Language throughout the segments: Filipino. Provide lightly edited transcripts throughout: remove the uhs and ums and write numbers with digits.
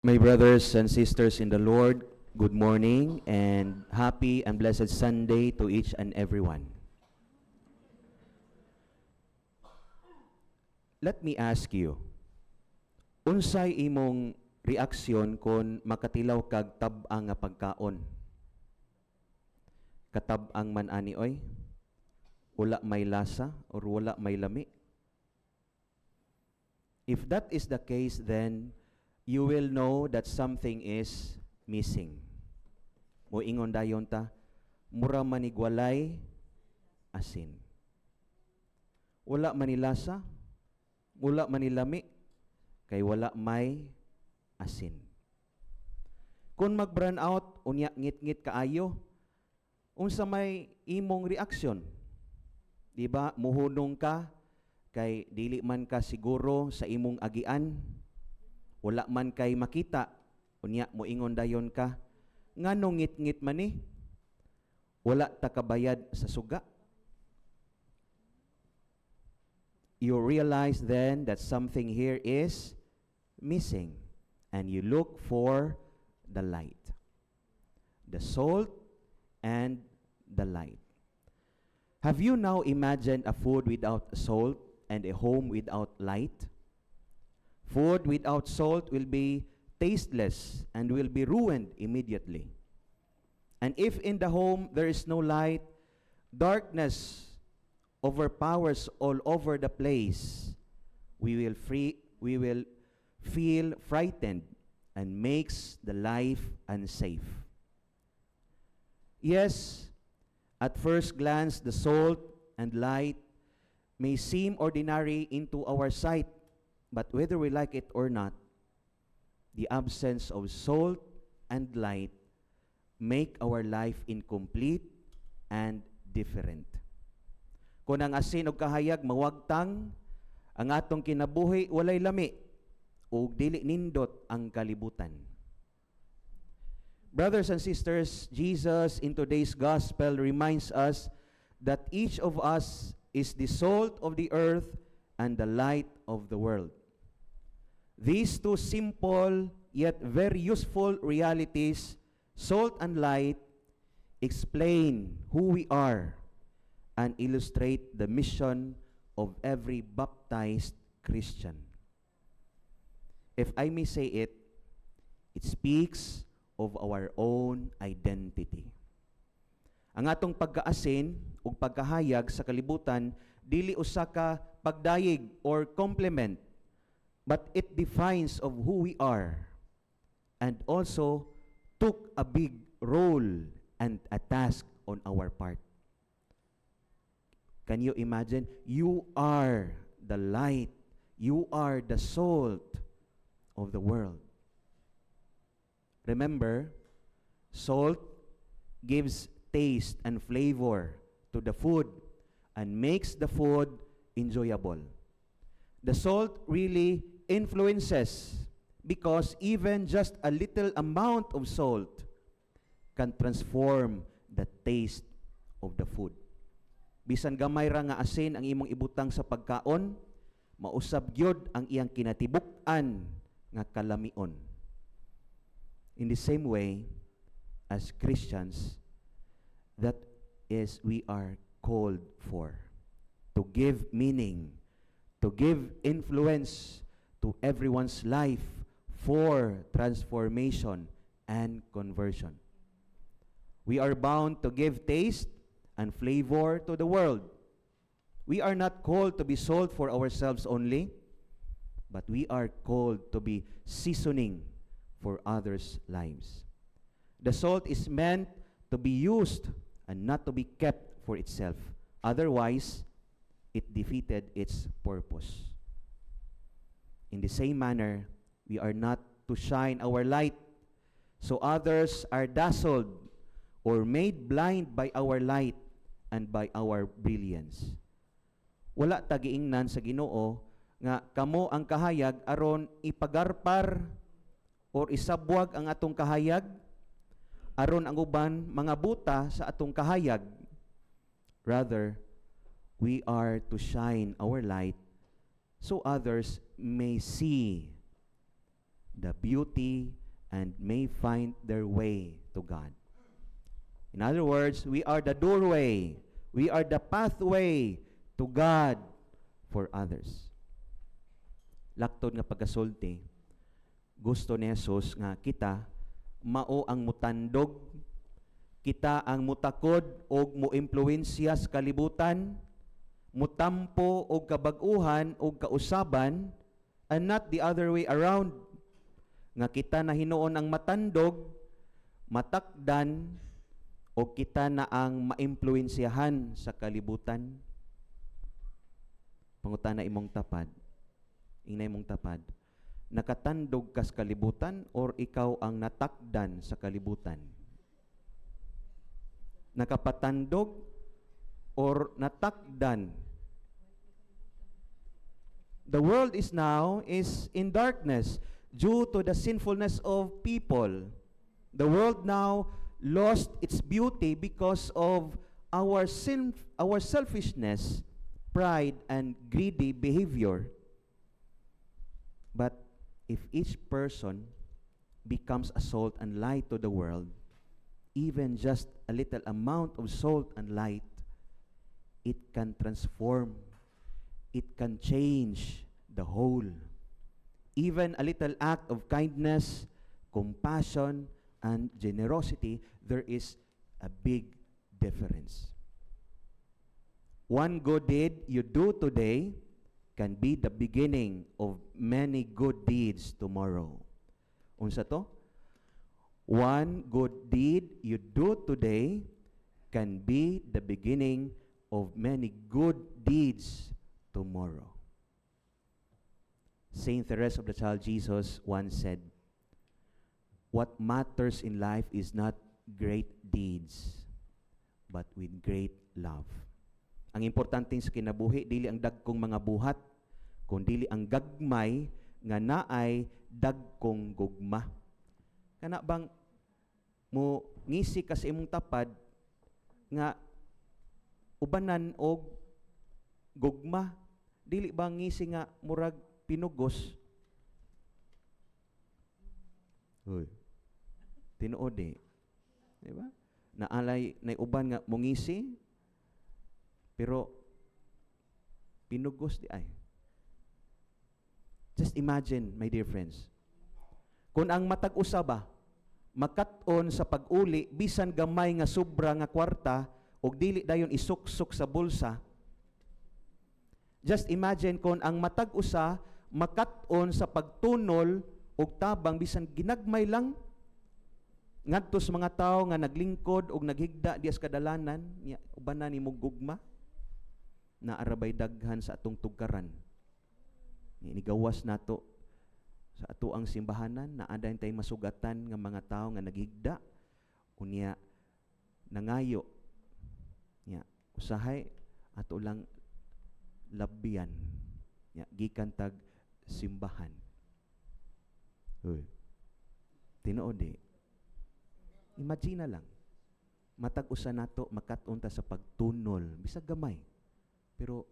My brothers and sisters in the Lord, good morning and happy and blessed Sunday to each and everyone. Let me ask you, unsay imong reaksyon kon makatilaw kag tab-ang nga pagkaon? Katab-ang man ani oy? Wala may lasa or wala may lami? If that is the case, then you will know that something is missing. Moingon dayon ta, mura manigwalay asin. Wala manilasa, wala manilami, kay wala may asin. Kung mag-burn out, unya ngit-ngit kaayo, unsa may imong reaksyon? Diba, muhunong ka, kay dili man ka siguro sa imong agian, wala man kay makita, unya moingon dayon ka, nganong ngit-ngit man ni? Wala ta kabayad sa suga. You realize then that something here is missing, and you look for the light, the salt and the light. Have you now imagined a food without salt and a home without light? Food without salt will be tasteless and will be ruined immediately. And if in the home there is no light, darkness overpowers all over the place. We will feel frightened and makes the life unsafe. Yes, at first glance, the salt and light may seem ordinary into our sight, but whether we like it or not, the absence of salt and light make our life incomplete and different. Kung ang asin o kahayag mawagtang, ang atong kinabuhi walay lami, o dili nindot ang kalibutan. Brothers and sisters, Jesus in today's gospel reminds us that each of us is the salt of the earth and the light of the world. These two simple yet very useful realities, salt and light, explain who we are and illustrate the mission of every baptized Christian. If I may say it, it speaks of our own identity. Ang atong pagkaasin ug pagkahayag sa kalibutan dili usa ka pagdayeg or complement, but it defines of who we are and also took a big role and a task on our part. Can you imagine? You are the light. You are the salt of the world. Remember, salt gives taste and flavor to the food and makes the food enjoyable. The salt really influences because even just a little amount of salt can transform the taste of the food. Bisan gamay ra nga asin ang imong ibutang sa pagkaon, mausab gyud ang iyang kinatibuk-an nga kalamion. In the same way, as Christians, that is we are called for, to give meaning, to give influence to everyone's life for transformation and conversion. We are bound to give taste and flavor to the world. We are not called to be salt for ourselves only, but we are called to be seasoning for others' lives. The salt is meant to be used and not to be kept for itself. Otherwise, it defeated its purpose. In the same manner, we are not to shine our light so others are dazzled or made blind by our light and by our brilliance. Wala tagiingnan sa Ginoo nga kamo ang kahayag aron ipagarpar or isabwag ang atong kahayag, aron ang uban mga buta sa atong kahayag. Rather, we are to shine our light so others may see the beauty, and may find their way to God. In other words, we are the doorway. We are the pathway to God for others. Laktod nga pagkasulti, gusto ni Jesus nga kita mao ang mutandog, kita ang mutakod og muimpluwensya sa kalibutan, mutampo og kabag-uhan og kausaban, and not the other way around. Nga kita na hinuon ang matandog, matakdan, o kita na ang maimpluwensyahan sa kalibutan. Pangutana imong tapad, ingna imong tapad, nakatandog ka sa kalibutan or ikaw ang natakdan sa kalibutan? Nakapatandog or natakdan? The world is now in darkness due to the sinfulness of people. The world now lost its beauty because of our selfishness, pride, and greedy behavior. But if each person becomes a salt and light to the world, even just a little amount of salt and light, it can transform, it can change the whole. Even a little act of kindness, compassion, and generosity, there is a big difference. One good deed you do today can be the beginning of many good deeds tomorrow. Unsa to? One good deed you do today can be the beginning of many good deeds tomorrow. Saint Teresa of the Child Jesus once said, "What matters in life is not great deeds, but with great love." Ang importante sa kinabuhi, dili ang dagkong mga buhat, kundi ang gagmay nga naay dagkong gugma. Kana bang mo ngisi ka sa imong tapad nga ubanan og gugma? Dili ba ngisi nga murag pinugos? Hoy. Tinuod di ba? Naalay na uban nga mungisi pero pinugos di ay. Just imagine, my dear friends, kung ang matag usa ba makat-on sa pag-uli bisan gamay nga sobra nga kwarta og dili dayon isuksok sa bulsa. Just imagine kung ang matag usa makat-on sa pagtunol og tabang bisan ginagmay lang ngadto sa mga tawo nga naglingkod og naghigda dias kadalanan, uban na nimo gugma na arabay daghan sa atong tugkaran. Nigawas nato sa ato ang simbahanan na aday tay masugatan nga mga tawo nga naghigda unya nangayo nya usahay ato lang labyan nya gikan tag simbahan. Hoy. Tinuod di. Imagine lang. Matag usa nato makat-unta sa pagtunol bisag gamay. Pero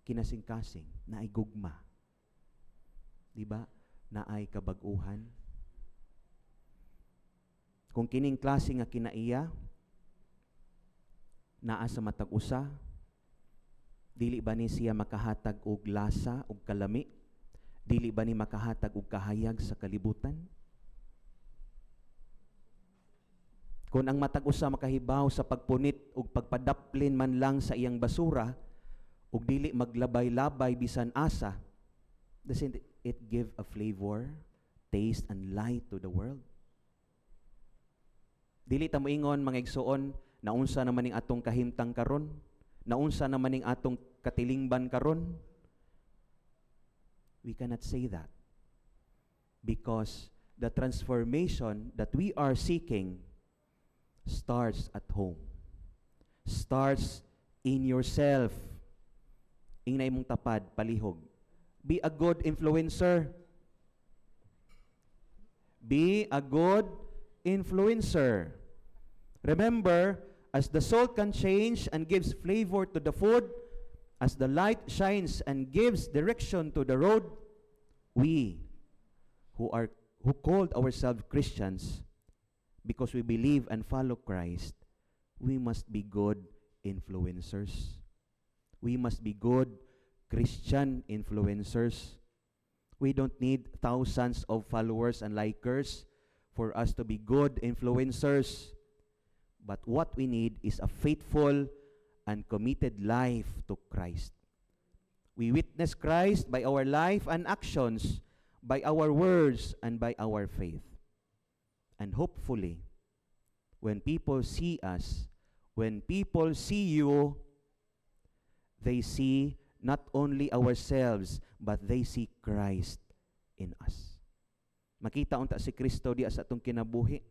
kinasing-kasing naay gugma. Di ba? Naay kabag-uhan. Kung kining klase nga kinaiya naa sa matag usa, dili ba ni siya makahatag og lasa og kalami? Dili ba ni makahatag og kahayag sa kalibutan? Kung ang matag usa makahibaw sa pagpunit ug pagpadaplin man lang sa iyang basura ug dili maglabay-labay bisan asa, doesn't it give a flavor, taste, and light to the world? Dili ta moingon mga igsoon, naunsa naman ning atong kahimtang karon? Naunsa naman ning atong katilingban karon? We cannot say that because the transformation that we are seeking starts at home, starts in yourself. Ingna imong tapad, palihog. Be a good influencer. Be a good influencer. Remember, as the salt can change and gives flavor to the food, as the light shines and gives direction to the road, we who are who called ourselves Christians, because we believe and follow Christ, we must be good influencers. We must be good Christian influencers. We don't need thousands of followers and likers for us to be good influencers. But what we need is a faithful and committed life to Christ. We witness Christ by our life and actions, by our words and by our faith. And hopefully, when people see us, when people see you, they see not only ourselves, but they see Christ in us. Makita unta si Kristo di sa atong kinabuhi.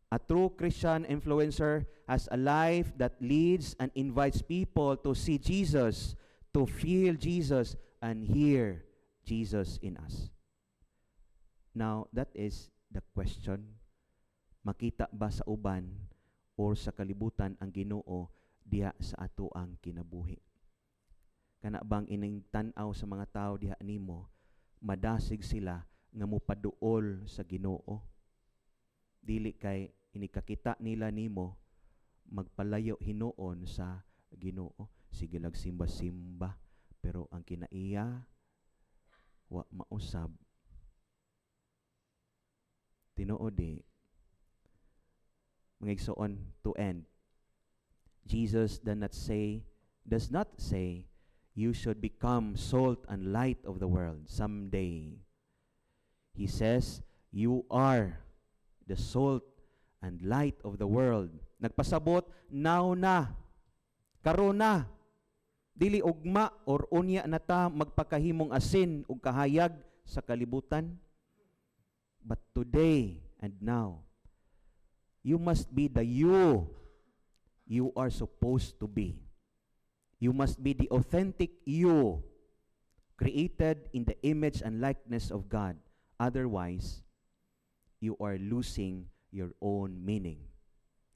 A true Christian influencer has a life that leads and invites people to see Jesus, to feel Jesus, and hear Jesus in us. Now, that is the question. Makita ba sa uban or sa kalibutan ang Ginoo diha sa ato ang kinabuhi? Kana bang ining tan-aw sa mga tao diha nimo, madasig sila nga mopaduol sa Ginoo? Dili kay inikakita nila nimo magpalayo hinuon sa Ginoo. Sige lang simba-simba, pero ang kinaiya wa mausab. Tinuod di mangigsoon to end. Jesus does not say you should become salt and light of the world someday. He says you are the salt and light of the world. Nagpasabot, now na, karon na. Dili ugma or unya na ta magpakahimong asin ug kahayag sa kalibutan. But today and now, you must be the you are supposed to be. You must be the authentic you, created in the image and likeness of God. Otherwise, you are losing your own meaning.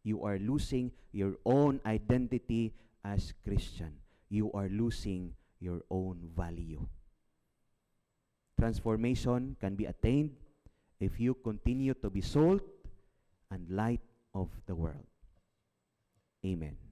You are losing your own identity as Christian. You are losing your own value. Transformation can be attained if you continue to be salt and light of the world. Amen.